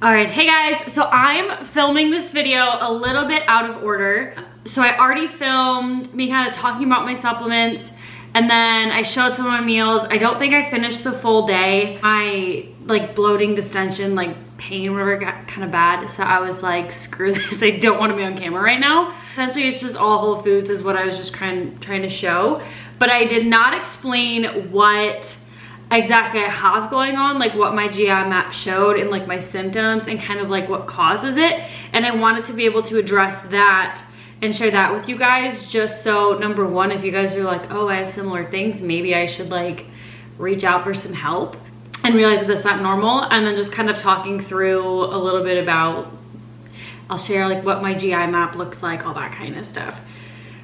All right, hey guys, so I'm filming this video a little bit out of order. So I already filmed me kind of talking about my supplements, and then I showed some of my meals. I don't think I finished the full day. My like bloating, distension, like pain, whatever, got kind of bad. So I was like, screw this, I don't want to be on camera right now. Essentially, it's just all whole foods is what I was just trying to show. But I did not explain what exactly I have going on, like what my GI map showed and like my symptoms and kind of like what causes it. And I wanted to be able to address that and share that with you guys, just so number one, if you guys are like, oh, I have similar things, maybe I should like reach out for some help and realize that that's not normal. And then just kind of talking through a little bit about, I'll share like what my GI map looks like, all that kind of stuff.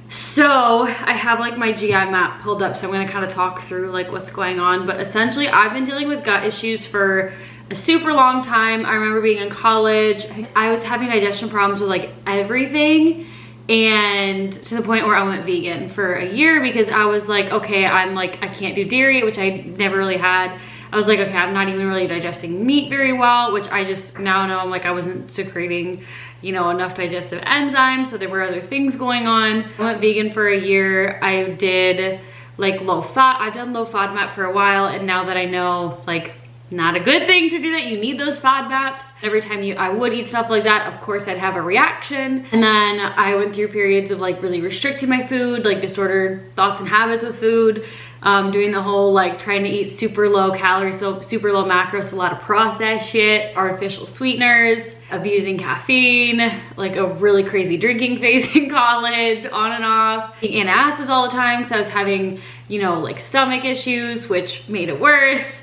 So I have like my GI map pulled up, so I'm gonna kind of talk through like what's going on. But essentially I've been dealing with gut issues for a super long time. I remember being in college, I was having digestion problems with like everything, and to the point where I went vegan for a year because I was like, okay, I can't do dairy, which I never really had. I was like, okay, I'm not even really digesting meat very well, which I just now know I'm like, I wasn't secreting, you know, enough digestive enzymes, so there were other things going on. I went vegan for a year. I did like low fat. I've done low FODMAP for a while, and now that I know like not a good thing to do that, you need those FODMAPs. Every time I would eat stuff like that, of course I'd have a reaction. And then I went through periods of like really restricting my food, like disordered thoughts and habits with food, doing the whole like trying to eat super low calories, so super low macros, a lot of processed shit, artificial sweeteners, abusing caffeine, like a really crazy drinking phase in college, on and off, eating acids all the time, so I was having, you know, like stomach issues, which made it worse.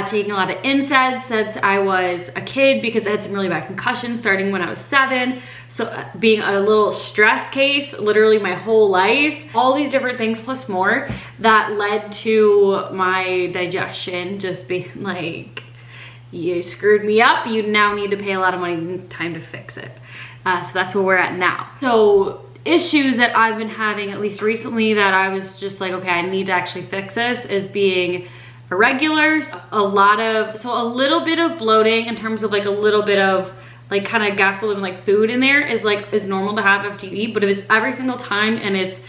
Taking a lot of NSAIDs since I was a kid because I had some really bad concussions starting when I was 7. So being a little stress case literally my whole life. All these different things plus more that led to my digestion just being like, you screwed me up, you now need to pay a lot of money and time to fix it. So that's where we're at now. So issues that I've been having, at least recently, that I was just like, okay, I need to actually fix this, is being irregulars, a little bit of bloating in terms of like a little bit of like kind of gas buildup and like food in there is normal to have after you eat, but if it's every single time and it's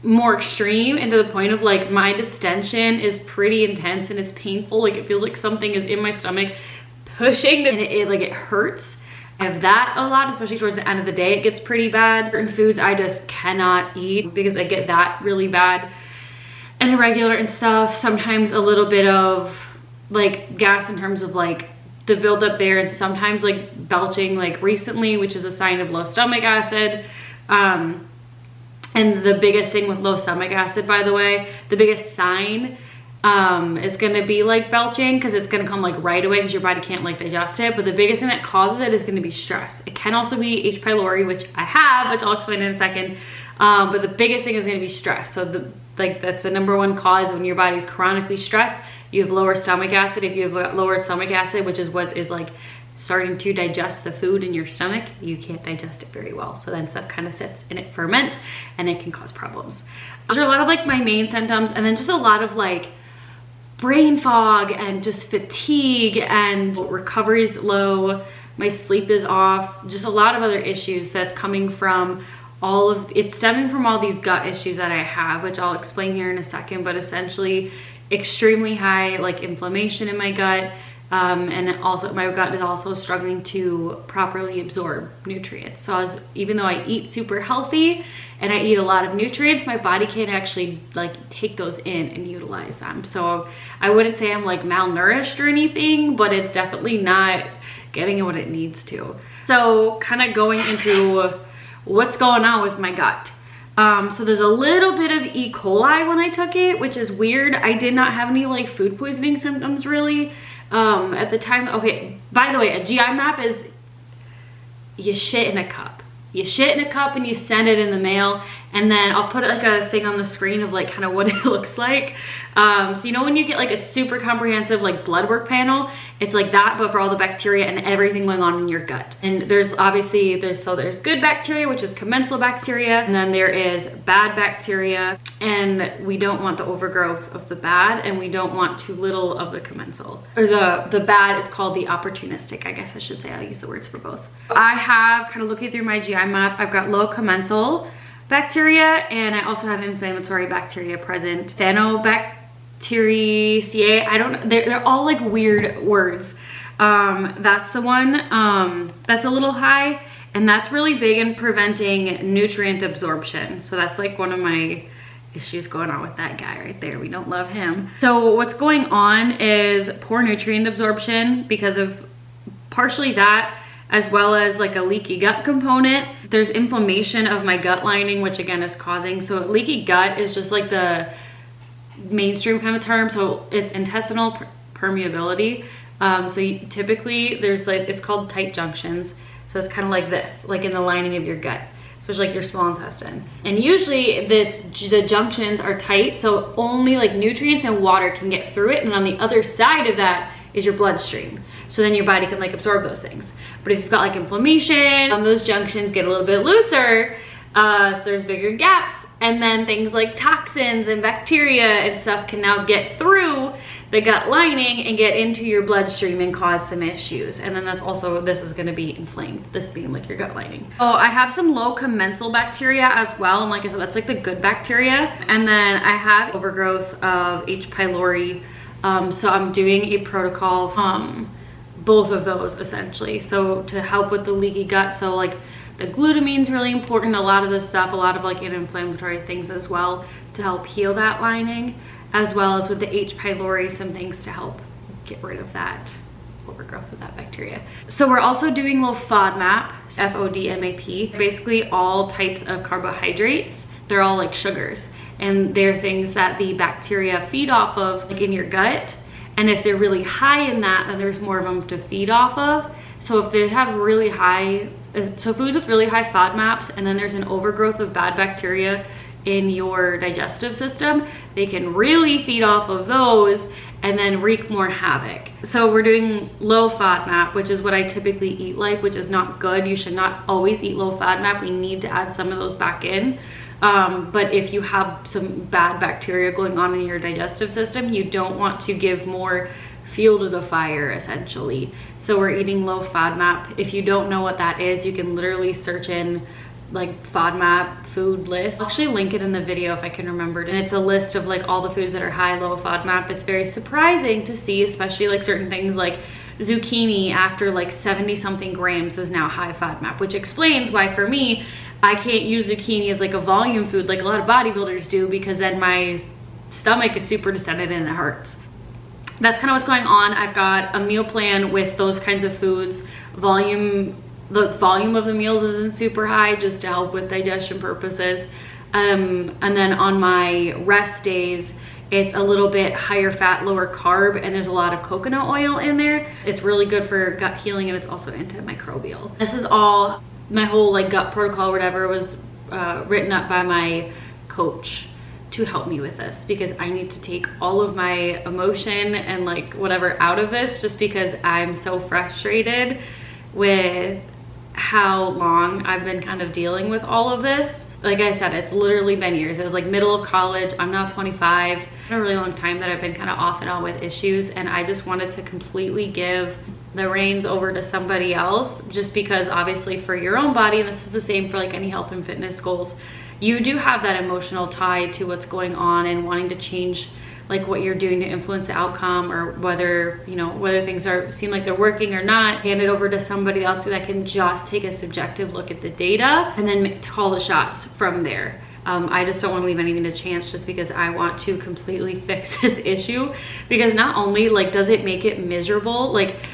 more extreme and to the point of like my distension is pretty intense and it's painful, like it feels like something is in my stomach pushing and it hurts. I have that a lot, especially towards the end of the day. It gets pretty bad. Certain foods I just cannot eat because I get that really bad and irregular and stuff. Sometimes a little bit of like gas in terms of like the buildup there, and sometimes like belching like recently, which is a sign of low stomach acid. And the biggest thing with low stomach acid, by the way, the biggest sign is gonna be like belching, because it's gonna come like right away because your body can't like digest it. But the biggest thing that causes it is gonna be stress. It can also be h-pylori, which I have, which I'll explain in a second. But the biggest thing is gonna be stress. So that's the number one cause. When your body's chronically stressed, you have lower stomach acid. If you have lower stomach acid, which is what is like starting to digest the food in your stomach, you can't digest it very well. So then stuff kind of sits and it ferments and it can cause problems. Those are a lot of like my main symptoms, and then just a lot of like brain fog and just fatigue, and recovery's low, my sleep is off, just a lot of other issues that's coming from it's stemming from all these gut issues that I have, which I'll explain here in a second. But essentially extremely high like inflammation in my gut, and also my gut is also struggling to properly absorb nutrients. So even though I eat super healthy and I eat a lot of nutrients, my body can't actually like take those in and utilize them. So I wouldn't say I'm like malnourished or anything, but it's definitely not getting what it needs to. So kind of going into what's going on with my gut. So there's a little bit of E. coli when I took it, which is weird. I did not have any like food poisoning symptoms really at the time. Okay, by the way, a GI map is you shit in a cup. You shit in a cup and you send it in the mail, And then I'll put like a thing on the screen of like kind of what it looks like. So you know when you get like a super comprehensive like blood work panel, it's like that, but for all the bacteria and everything going on in your gut. And there's obviously, there's good bacteria, which is commensal bacteria, and then there is bad bacteria, and we don't want the overgrowth of the bad, and we don't want too little of the commensal. Or the bad is called the opportunistic, I guess I should say. I'll use the words for both. I have, kind of looking through my GI map, I've got low commensal bacteria, and I also have inflammatory bacteria present. Cyanobacteriaceae, I don't know, they're all like weird words. That's the one that's a little high, and that's really big in preventing nutrient absorption. So that's like one of my issues going on with that guy right there. We don't love him. So what's going on is poor nutrient absorption because of partially that, as well as like a leaky gut component. There's inflammation of my gut lining, which again is causing, so leaky gut is just like the mainstream kind of term. So it's intestinal permeability. So typically there's like, it's called tight junctions. So it's kind of like this, like in the lining of your gut, especially like your small intestine. And usually the junctions are tight, so only like nutrients and water can get through it. And on the other side of that is your bloodstream. So then your body can like absorb those things. But if you've got like inflammation, those junctions get a little bit looser, so there's bigger gaps, and then things like toxins and bacteria and stuff can now get through the gut lining and get into your bloodstream and cause some issues. And then that's also, this is gonna be inflamed, this being like your gut lining. Oh, I have some low commensal bacteria as well, and like I said, that's like the good bacteria. And then I have overgrowth of h-pylori, so I'm doing a protocol from both of those essentially, so to help with the leaky gut. So like the glutamine is really important, a lot of this stuff, a lot of like anti-inflammatory things as well to help heal that lining, as well as with the h-pylori, some things to help get rid of that overgrowth of that bacteria. So we're also doing low FODMAP, FODMAP, basically all types of carbohydrates. They're all like sugars, and they're things that the bacteria feed off of like in your gut. And if they're really high in that, then there's more of them to feed off of. So if they have really high, so foods with really high FODMAPs, and then there's an overgrowth of bad bacteria in your digestive system, they can really feed off of those and then wreak more havoc. So we're doing low FODMAP, which is what I typically eat like, which is not good. You should not always eat low FODMAP. We need to add some of those back in. But if you have some bad bacteria going on in your digestive system, you don't want to give more fuel to the fire, essentially. So we're eating low FODMAP. If you don't know what that is, you can literally search in like FODMAP food list. I'll actually link it in the video if I can remember it. And it's a list of like all the foods that are high, low FODMAP. It's very surprising to see, especially like certain things like zucchini after like 70 something grams is now high FODMAP, which explains why for me, I can't use zucchini as like a volume food like a lot of bodybuilders do, because then my stomach gets super distended and it hurts. That's kind of what's going on. I've got a meal plan with those kinds of foods. The volume of the meals isn't super high, just to help with digestion purposes. And then on my rest days, it's a little bit higher fat, lower carb, and there's a lot of coconut oil in there. It's really good for gut healing, and it's also antimicrobial. This is all, my whole like gut protocol, whatever, was written up by my coach to help me with this, because I need to take all of my emotion and like whatever out of this, just because I'm so frustrated with how long I've been kind of dealing with all of this. Like I said, it's literally been years. It was like middle of college. I'm now 25. A really long time that I've been kind of off and on with issues, and I just wanted to completely give the reins over to somebody else, just because obviously for your own body, and this is the same for like any health and fitness goals, you do have that emotional tie to what's going on and wanting to change like what you're doing to influence the outcome, or whether, you know, whether things seem like they're working or not. Hand it over to somebody else that can just take a subjective look at the data and then call the shots from there. I just don't want to leave anything to chance, just because I want to completely fix this issue, because not only like does it make it miserable, like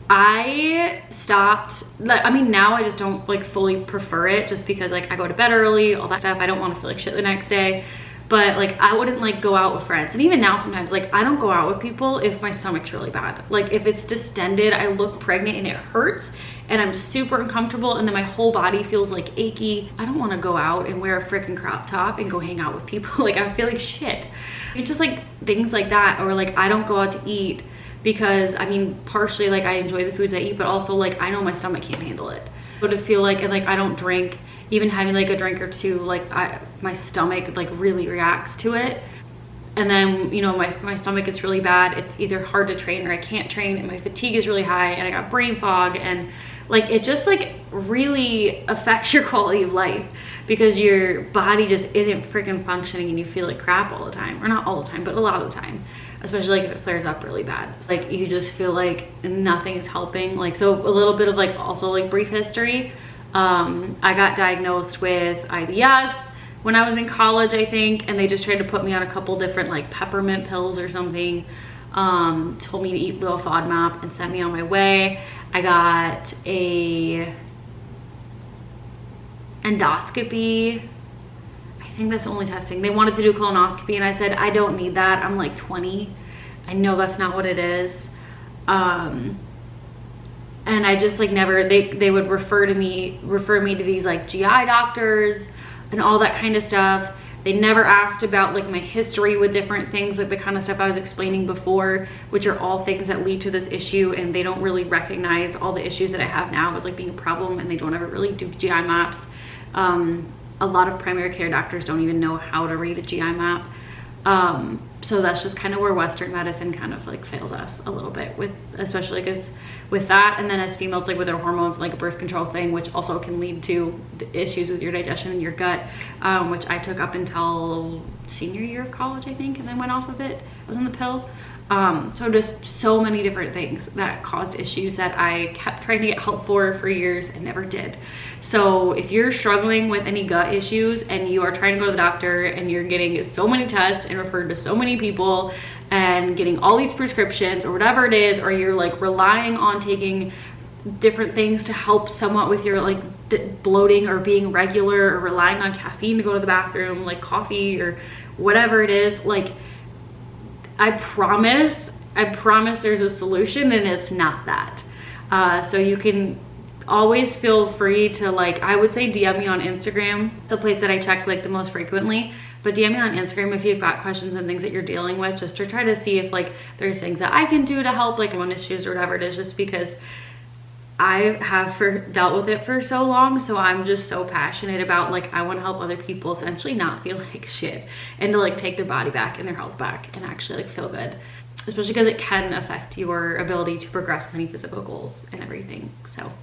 I stopped, like, I mean, now I just don't like fully prefer it, just because like I go to bed early, all that stuff. I don't want to feel like shit the next day. but like I wouldn't like go out with friends. And even now sometimes like I don't go out with people if my stomach's really bad. Like if it's distended, I look pregnant and it hurts and I'm super uncomfortable and then my whole body feels like achy. I don't want to go out and wear a freaking crop top and go hang out with people. Like I feel like shit. It's just like things like that. Or like I don't go out to eat because I mean partially like I enjoy the foods I eat, but also like I know my stomach can't handle it. But I feel like, and like I don't drink, even having like a drink or two, like my stomach like really reacts to it. And then, you know, my stomach gets really bad. It's either hard to train or I can't train, and my fatigue is really high and I got brain fog, and like it just like really affects your quality of life because your body just isn't freaking functioning and you feel like crap all the time. Or not all the time, but a lot of the time, especially like if it flares up really bad. It's like you just feel like nothing is helping. Like, so a little bit of like also like brief history. I got diagnosed with IBS when I was in college, I think, and they just tried to put me on a couple different like peppermint pills or something. Told me to eat low FODMAP and sent me on my way. I got a endoscopy. I think that's the only testing. They wanted to do colonoscopy and I said, I don't need that. I'm like 20. I know that's not what it is. And I just like never, they would refer me to these like GI doctors and all that kind of stuff. They never asked about like my history with different things, like the kind of stuff I was explaining before, which are all things that lead to this issue, and they don't really recognize all the issues that I have now as like being a problem, and they don't ever really do GI maps. A lot of primary care doctors don't even know how to read a GI map. So that's just kind of where Western medicine kind of like fails us a little bit with, especially because with that, and then as females, like with our hormones, like a birth control thing, which also can lead to issues with your digestion and your gut, which I took up until senior year of college, I think, and then went off of it. I was on the pill. So just so many different things that caused issues that I kept trying to get help for years and never did. So if you're struggling with any gut issues and you are trying to go to the doctor and you're getting so many tests and referred to so many people and getting all these prescriptions or whatever it is, or you're like relying on taking different things to help somewhat with your like bloating or being regular, or relying on caffeine to go to the bathroom, like coffee or whatever it is, like I promise there's a solution, and it's not that. So you can always feel free to like, I would say DM me on Instagram, the place that I check like the most frequently, but DM me on Instagram if you've got questions and things that you're dealing with, just to try to see if like there's things that I can do to help, like on issues or whatever it is, just because I have dealt with it for so long. So I'm just so passionate about like, I want to help other people essentially not feel like shit, and to like take their body back and their health back and actually like feel good, especially because it can affect your ability to progress with any physical goals and everything. So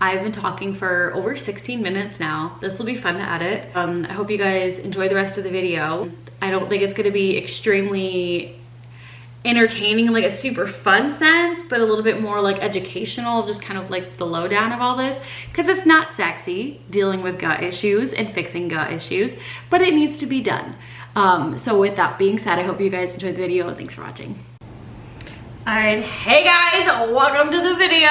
I've been talking for over 16 minutes now. This will be fun to edit. I hope you guys enjoy the rest of the video. I don't think it's going to be extremely entertaining in like a super fun sense, but a little bit more like educational, just kind of like the lowdown of all this, because it's not sexy dealing with gut issues and fixing gut issues, but it needs to be done. So with that being said, I hope you guys enjoyed the video, and thanks for watching. All right, hey guys, welcome to the video.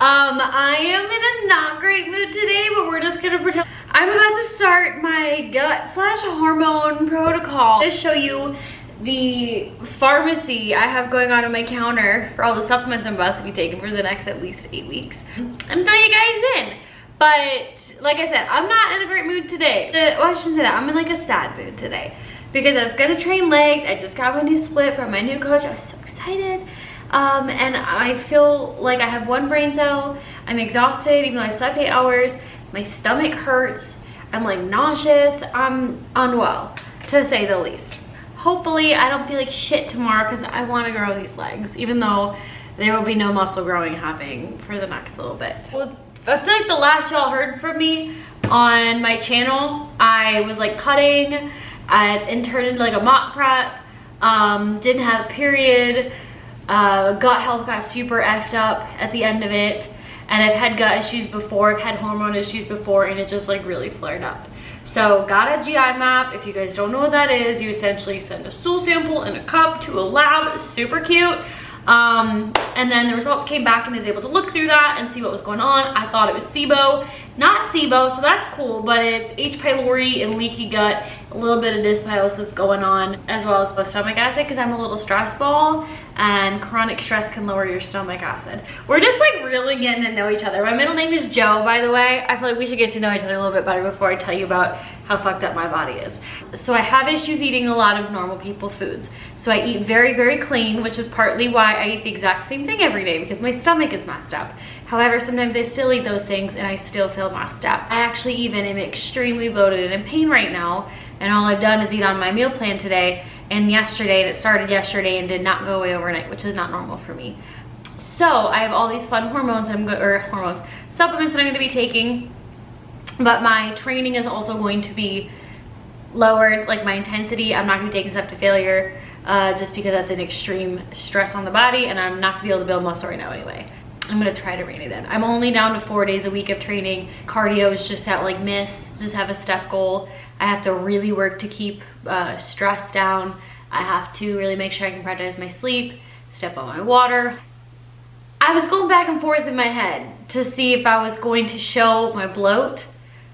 I am in a not great mood today, but we're just gonna pretend. I'm about to start my gut/hormone protocol to show you the pharmacy I have going on my counter for all the supplements I'm about to be taking for the next at least 8 weeks. I'm filling you guys in. But like I said, I'm not in a great mood today. Well, I shouldn't say that. I'm in like a sad mood today because I was gonna train legs. I just got my new split from my new coach. I was so excited. And I feel like I have one brain cell. I'm exhausted even though I slept 8 hours. My stomach hurts. I'm like nauseous. I'm unwell, to say the least. Hopefully I don't feel like shit tomorrow because I want to grow these legs, even though there will be no muscle growing happening for the next little bit. Well, I feel like the last y'all heard from me on my channel, I was like cutting, I turned into like a mock prep, didn't have a period, gut health got super effed up at the end of it, and I've had gut issues before, I've had hormone issues before, and it just like really flared up. So got a GI map. If you guys don't know what that is, you essentially send a stool sample in a cup to a lab. Super cute. And then the results came back and I was able to look through that and see what was going on. I thought it was SIBO, not SIBO, so that's cool, but it's H. pylori and leaky gut a little bit of dysbiosis going on, as well as with stomach acid, because I'm a little stress ball, and chronic stress can lower your stomach acid. We're just like really getting to know each other. My middle name is Jo, by the way. I feel like we should get to know each other a little bit better before I tell you about how fucked up my body is. So I have issues eating a lot of normal people foods. So I eat very, very clean, which is partly why I eat the exact same thing every day, because my stomach is messed up. However, sometimes I still eat those things and I still feel messed up. I actually even am extremely bloated and in pain right now, and all I've done is eat on my meal plan today and yesterday, and it started yesterday and did not go away overnight, which is not normal for me. So I have all these fun supplements that I'm going to be taking, but my training is also going to be lowered, like my intensity. I'm not going to be taking stuff to failure just because that's an extreme stress on the body, and I'm not going to be able to build muscle right now anyway. I'm gonna try to rein it in. I'm only down to 4 days a week of training. Cardio is just at like just have a step goal. I have to really work to keep stress down. I have to really make sure I can prioritize my sleep, step on my water. I was going back and forth in my head to see if I was going to show my bloat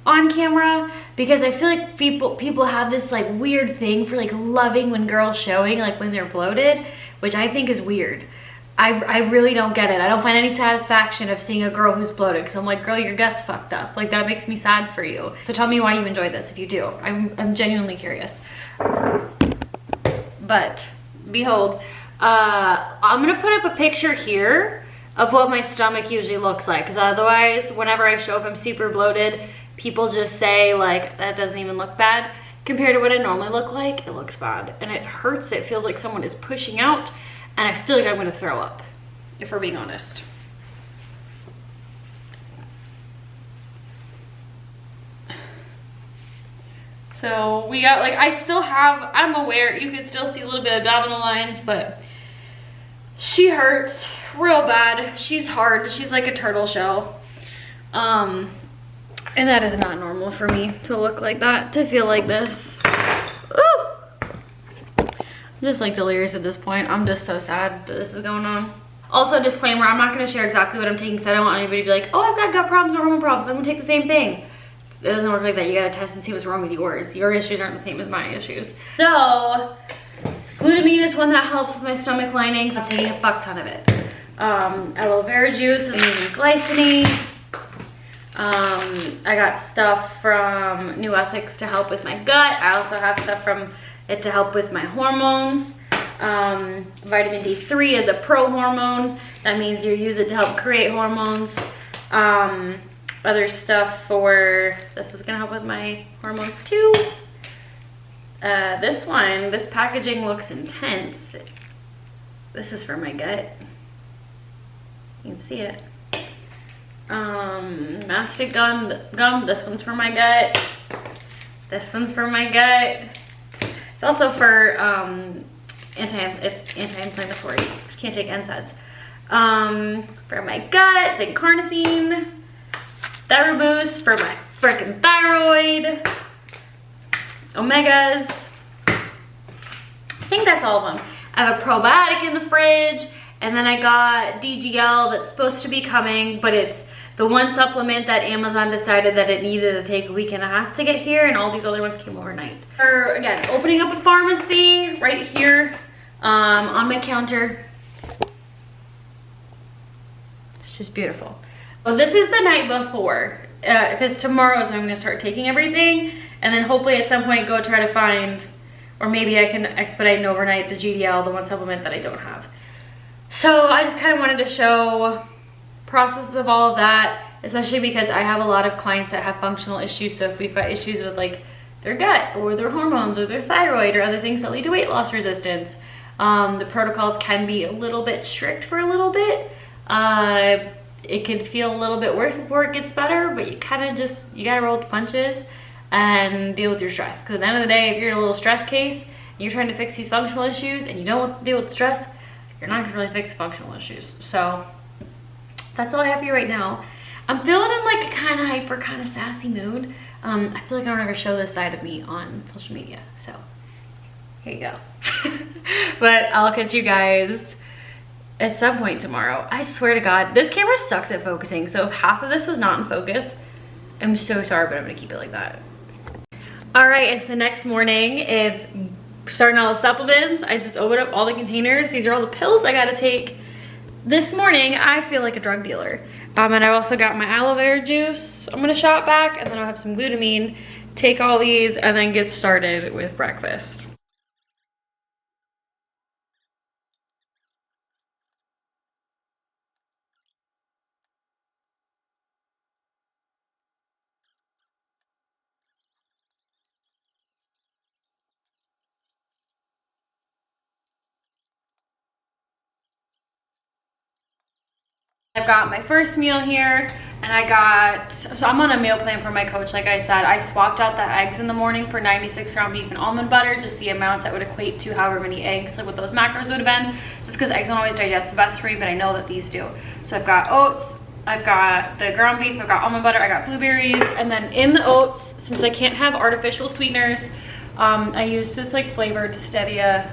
on camera, because I feel like people have this like weird thing for like loving when girls showing like when they're bloated, which I think is weird. I really don't get it. I don't find any satisfaction of seeing a girl who's bloated, because I'm like, girl, your gut's fucked up. Like, that makes me sad for you. So tell me why you enjoy this if you do. I'm genuinely curious. But behold, I'm gonna put up a picture here of what my stomach usually looks like, because otherwise whenever I show if I'm super bloated, people just say like, that doesn't even look bad. Compared to what I normally look like, it looks bad and it hurts. It feels like someone is pushing out, and I feel like I'm gonna throw up, if we're being honest. So we got like, I'm aware you can still see a little bit of abdominal lines, but she hurts real bad. She's hard, she's like a turtle shell. And that is not normal for me to look like that, to feel like this. Ooh. I'm just like delirious at this point. I'm just so sad that this is going on. Also, disclaimer, I'm not gonna share exactly what I'm taking, because I don't want anybody to be like, oh, I've got gut problems or hormone problems, I'm gonna take the same thing. It doesn't work like that. You gotta test and see what's wrong with yours. Your issues aren't the same as my issues. So, glutamine is one that helps with my stomach lining, so I'm taking a fuck ton of it. Aloe vera juice, I'm using glycinate. I got stuff from New Ethics to help with my gut. I also have stuff from it to help with my hormones. Vitamin D3 is a pro-hormone. That means you use it to help create hormones. Other stuff this is gonna help with my hormones too. This packaging looks intense. This is for my gut. You can see it. Mastic gum, this one's for my gut. This one's for my gut. It's also for it's anti-inflammatory. Just can't take NSAIDs. For my gut, zinc carnosine. ThyroBoost for my freaking thyroid. Omegas. I think that's all of them. I have a probiotic in the fridge, and then I got DGL that's supposed to be coming, but it's the one supplement that Amazon decided that it needed to take a week and a half to get here, and all these other ones came overnight. Again, opening up a pharmacy right here on my counter. It's just beautiful. Well, this is the night before, because tomorrow is when I'm gonna start taking everything, and then hopefully at some point go try to find, or maybe I can expedite and overnight the GDL, the one supplement that I don't have. So I just kind of wanted to show process of all of that, especially because I have a lot of clients that have functional issues. So if we've got issues with like their gut or their hormones or their thyroid or other things that lead to weight loss resistance, the protocols can be a little bit strict for a little bit. It could feel a little bit worse before it gets better, but you kind of just, you gotta roll with the punches and deal with your stress. Because at the end of the day, if you're in a little stress case and you're trying to fix these functional issues and you don't deal with stress, you're not gonna really fix the functional issues. So that's all I have for you right now. I'm feeling in like a kind of hyper, kind of sassy mood. I feel like I don't ever show this side of me on social media. So here you go. But I'll catch you guys at some point tomorrow. I swear to God, this camera sucks at focusing. So if half of this was not in focus, I'm so sorry, but I'm gonna keep it like that. All right, it's the next morning. It's starting all the supplements. I just opened up all the containers. These are all the pills I gotta take. This morning, I feel like a drug dealer. And I also got my aloe vera juice. I'm gonna shop back, and then I'll have some glutamine, take all these, and then get started with breakfast. I've got my first meal here, and so I'm on a meal plan from my coach. Like I said, I swapped out the eggs in the morning for 96-gram beef and almond butter, just the amounts that would equate to however many eggs, like what those macros would have been, just because eggs don't always digest the best for me, but I know that these do. So I've got oats, I've got the ground beef, I've got almond butter, I got blueberries, and then in the oats, since I can't have artificial sweeteners, I use this like flavored stevia,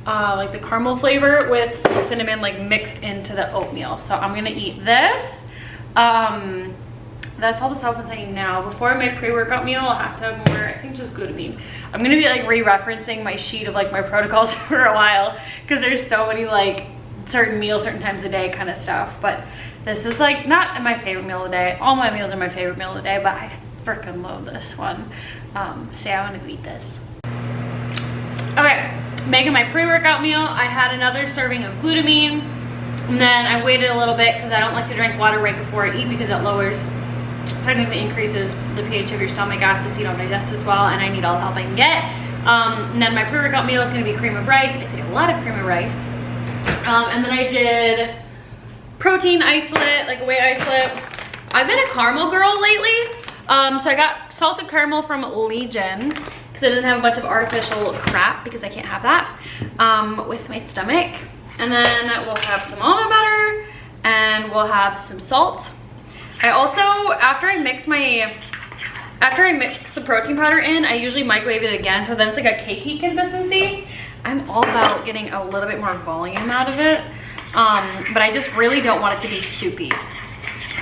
like the caramel flavor with some cinnamon like mixed into the oatmeal. So I'm gonna eat this. That's all the supplements I need now. Before my pre-workout meal, I'll have to have more, I think just glutamine. I'm gonna be like re-referencing my sheet of like my protocols for a while, because there's so many like certain meals, certain times a day kind of stuff. But this is like not my favorite meal of the day. All my meals are my favorite meal of the day, but I freaking love this one. So yeah, I'm gonna eat this. Okay. Making my pre-workout meal. I had another serving of glutamine, and then I waited a little bit because I don't like to drink water right before I eat, because it technically increases the pH of your stomach acid so you don't digest as well, and I need all the help I can get. And then my pre-workout meal is going to be cream of rice. I take a lot of cream of rice. And then I did protein isolate, like a whey isolate. I've been a caramel girl lately. So I got salted caramel from Legion, because it doesn't have a bunch of artificial crap, because I can't have that with my stomach. And then we'll have some almond butter, and we'll have some salt. I also, after I mix the protein powder in, I usually microwave it again, so then it's like a cakey consistency. I'm all about getting a little bit more volume out of it, but I just really don't want it to be soupy.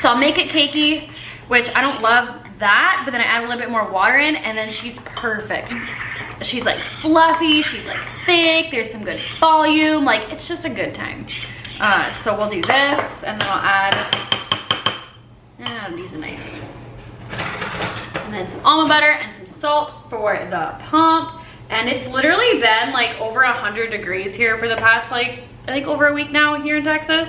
So I'll make it cakey, which I don't love that, but then I add a little bit more water in, and then she's perfect. She's like fluffy, she's like thick, there's some good volume, like it's just a good time. So we'll do this, and then I'll add, these are nice. And then some almond butter and some salt for the pump. And it's literally been like over 100 degrees here for the past like, I think over a week now here in Texas.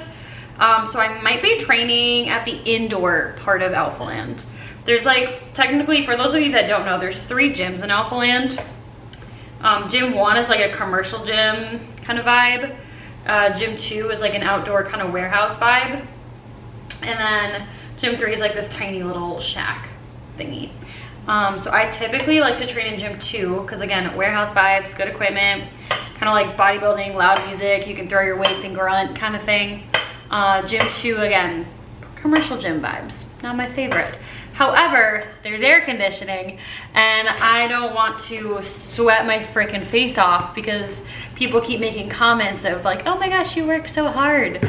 So I might be training at the indoor part of Alphaland. There's like, technically, for those of you that don't know, there's 3 gyms in Alphaland. Gym 1 is like a commercial gym kind of vibe. Gym 2 is like an outdoor kind of warehouse vibe. And then Gym 3 is like this tiny little shack thingy. So I typically like to train in Gym 2, because again, warehouse vibes, good equipment, kind of like bodybuilding, loud music, you can throw your weights and grunt kind of thing. Gym 2, again, commercial gym vibes, not my favorite. However, there's air conditioning, and I don't want to sweat my freaking face off, because people keep making comments of like, oh my gosh, you work so hard.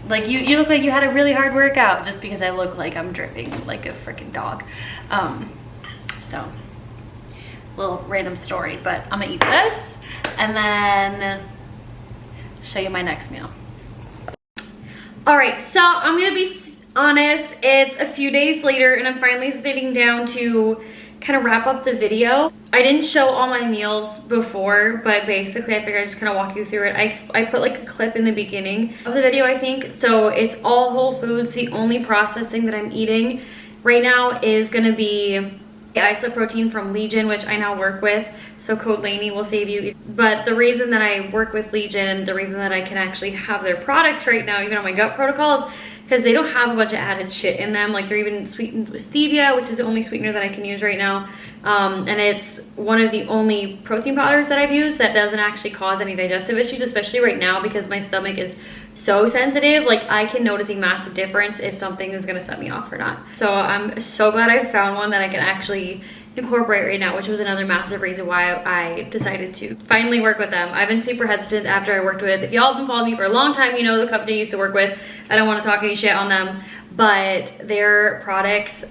Like you look like you had a really hard workout, just because I look like I'm dripping like a freaking dog. So, little random story, but I'm gonna eat this and then show you my next meal. All right, so I'm gonna be honest, it's a few days later and I'm finally sitting down to kind of wrap up the video. I didn't show all my meals before, but basically I figured I'd just kind of walk you through it. I put like a clip in the beginning of the video, I think. So it's all whole foods. The only processed thing that I'm eating right now is gonna be the isolate protein from Legion, which I now work with. So code Laini will save you. But the reason that I work with Legion, the reason that I can actually have their products right now, even on my gut protocols, because they don't have a bunch of added shit in them. Like they're even sweetened with stevia, which is the only sweetener that I can use right now. And it's one of the only protein powders that I've used that doesn't actually cause any digestive issues, especially right now because my stomach is so sensitive. Like I can notice a massive difference if something is gonna set me off or not. So I'm so glad I found one that I can actually incorporate right now, which was another massive reason why I decided to finally work with them. I've been super hesitant after I worked with, if y'all have been following me for a long time, you know the company I used to work with. I don't want to talk any shit on them, but their products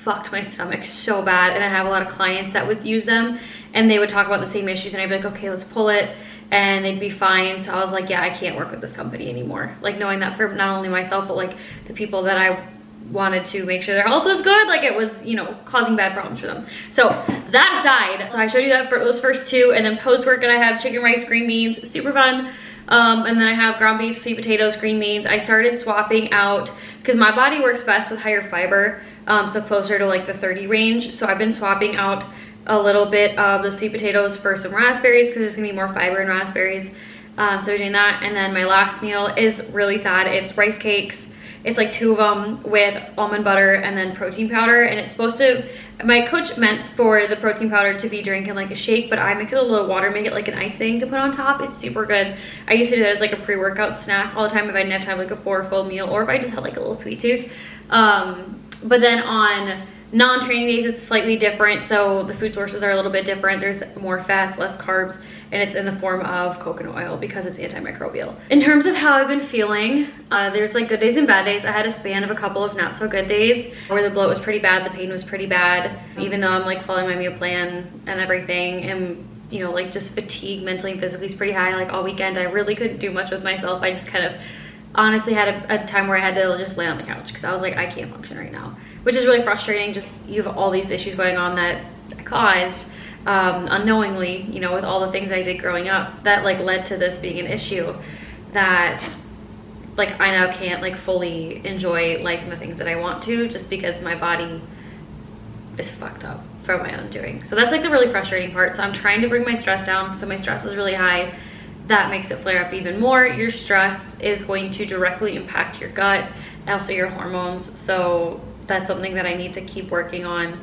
fucked my stomach so bad, and I have a lot of clients that would use them and they would talk about the same issues, and I'd be like, okay, let's pull it, and they'd be fine. So I was like, yeah, I can't work with this company anymore. Like, knowing that for not only myself, but like the people that I wanted to make sure their health was good, like it was, you know, causing bad problems for them. So that aside, so I showed you that for those first two, and then post-workout I have chicken, rice, green beans, super fun. And then I have ground beef, sweet potatoes, green beans. I started swapping out because my body works best with higher fiber, so closer to like the 30 range. So I've been swapping out a little bit of the sweet potatoes for some raspberries because there's gonna be more fiber in raspberries. So we're doing that. And then my last meal is really sad. It's rice cakes. It's like 2 of them with almond butter and then protein powder. And it's supposed to, my coach meant for the protein powder to be drinking like a shake, but I mix it with a little water, make it like an icing to put on top. It's super good. I used to do that as like a pre-workout snack all the time if I didn't have time like a 4 full meal, or if I just had like a little sweet tooth. But then on non-training days, it's slightly different. So the food sources are a little bit different. There's more fats, less carbs, and it's in the form of coconut oil because it's antimicrobial. In terms of how I've been feeling, there's like good days and bad days. I had a span of a couple of not so good days where the bloat was pretty bad, the pain was pretty bad, even though I'm like following my meal plan and everything. And you know, like just fatigue mentally and physically is pretty high. Like all weekend, I really couldn't do much with myself. I just kind of honestly had a time where I had to just lay on the couch because I was like, I can't function right now, which is really frustrating. Just you have all these issues going on that I caused unknowingly, you know, with all the things I did growing up that like led to this being an issue, that like I now can't like fully enjoy life and the things that I want to, just because my body is fucked up from my own doing. So that's like the really frustrating part. So I'm trying to bring my stress down. So my stress is really high. That makes it flare up even more. Your stress is going to directly impact your gut, also your hormones. So that's something that I need to keep working on.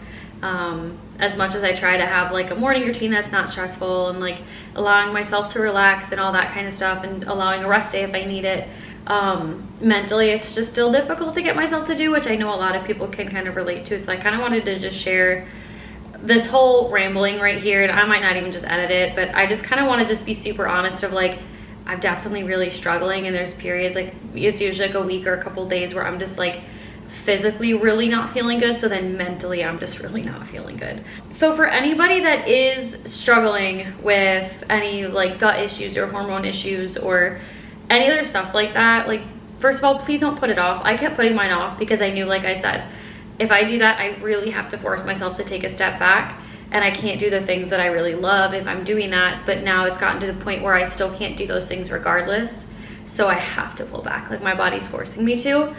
As much as I try to have like a morning routine that's not stressful, and like allowing myself to relax and all that kind of stuff, and allowing a rest day if I need it, mentally it's just still difficult to get myself to do, which I know a lot of people can kind of relate to. So I kind of wanted to just share this whole rambling right here, and I might not even just edit it, but I just kind of want to just be super honest of like, I'm definitely really struggling, and there's periods, like it's usually like a week or a couple days where I'm just like physically really not feeling good, so then mentally I'm just really not feeling good. So for anybody that is struggling with any like gut issues or hormone issues or any other stuff like that, like first of all, please don't put it off. I kept putting mine off because I knew, like I said, if I do that, I really have to force myself to take a step back, and I can't do the things that I really love if I'm doing that. But now it's gotten to the point where I still can't do those things regardless, so I have to pull back. Like my body's forcing me to.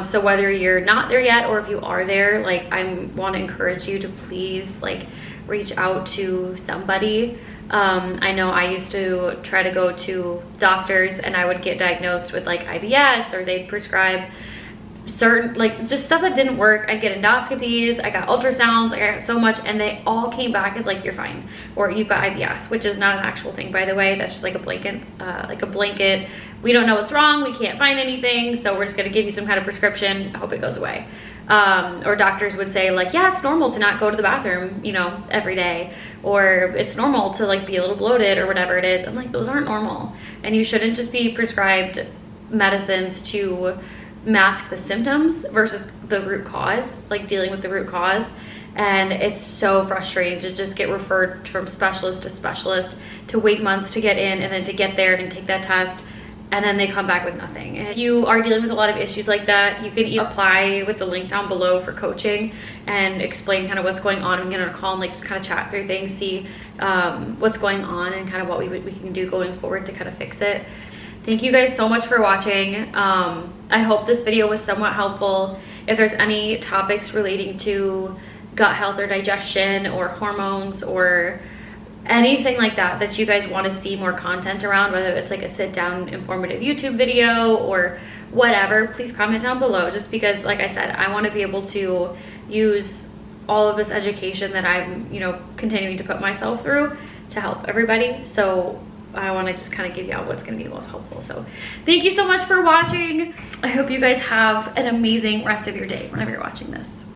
So whether you're not there yet or if you are there, like I want to encourage you to please like reach out to somebody. I know I used to try to go to doctors, and I would get diagnosed with like IBS, or they'd prescribe certain like just stuff that didn't work. I'd get endoscopies, I got ultrasounds, I got so much, and they all came back as like, you're fine, or you've got IBS, which is not an actual thing, by the way. That's just like a blanket, we don't know what's wrong, we can't find anything, so we're just going to give you some kind of prescription, hope it goes away. Or doctors would say like, yeah, it's normal to not go to the bathroom, you know, every day, or it's normal to like be a little bloated or whatever it is. And like, those aren't normal, and you shouldn't just be prescribed medicines to mask the symptoms versus the root cause, like dealing with the root cause. And it's so frustrating to just get referred from specialist to specialist, to wait months to get in, and then to get there and take that test, and then they come back with nothing. And if you are dealing with a lot of issues like that, you can apply with the link down below for coaching and explain kind of what's going on, and get on a call and like just kind of chat through things, see what's going on and kind of what we can do going forward to kind of fix it. Thank you guys so much for watching. I hope this video was somewhat helpful. If there's any topics relating to gut health or digestion or hormones or anything like that that you guys want to see more content around, whether it's like a sit down informative YouTube video or whatever, please comment down below, just because like I said, I want to be able to use all of this education that I'm, you know, continuing to put myself through to help everybody. So I want to just kind of give you out what's going to be most helpful. So thank you so much for watching. I hope you guys have an amazing rest of your day whenever you're watching this.